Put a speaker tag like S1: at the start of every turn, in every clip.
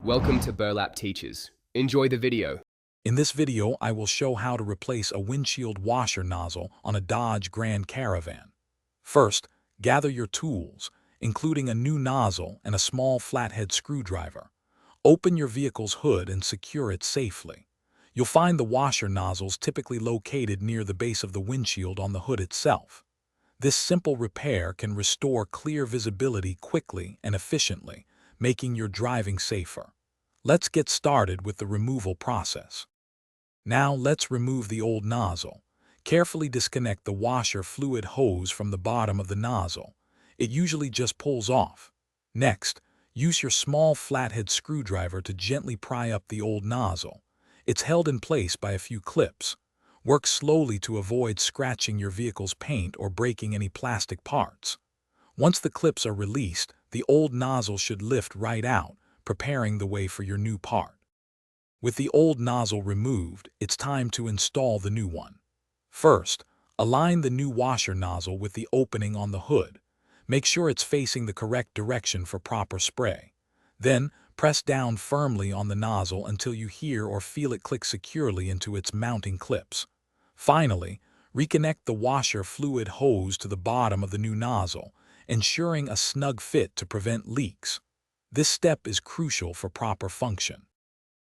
S1: Welcome to Burlap Teachers. Enjoy the video.
S2: In this video, I will show how to replace a windshield washer nozzle on a Dodge Grand Caravan. First, gather your tools, including a new nozzle and a small flathead screwdriver. Open your vehicle's hood and secure it safely. You'll find the washer nozzles typically located near the base of the windshield on the hood itself. This simple repair can restore clear visibility quickly and efficiently, making your driving safer. Let's get started with the removal process. Now let's remove the old nozzle. Carefully disconnect the washer fluid hose from the bottom of the nozzle. It usually just pulls off. Next, use your small flathead screwdriver to gently pry up the old nozzle. It's held in place by a few clips. Work slowly to avoid scratching your vehicle's paint or breaking any plastic parts. Once the clips are released, the old nozzle should lift right out, preparing the way for your new part. With the old nozzle removed, it's time to install the new one. First, align the new washer nozzle with the opening on the hood. Make sure it's facing the correct direction for proper spray. Then, press down firmly on the nozzle until you hear or feel it click securely into its mounting clips. Finally, reconnect the washer fluid hose to the bottom of the new nozzle, ensuring a snug fit to prevent leaks. This step is crucial for proper function.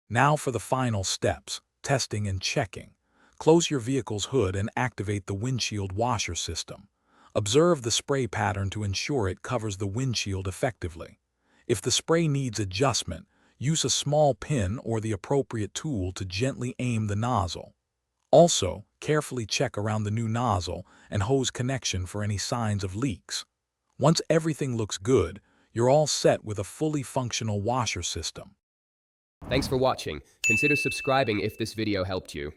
S2: Now for the final steps, testing and checking. Close your vehicle's hood and activate the windshield washer system. Observe the spray pattern to ensure it covers the windshield effectively. If the spray needs adjustment, use a small pin or the appropriate tool to gently aim the nozzle. Also, carefully check around the new nozzle and hose connection for any signs of leaks. Once everything looks good, you're all set with a fully functional washer system.
S1: Thanks for watching. Consider subscribing if this video helped you.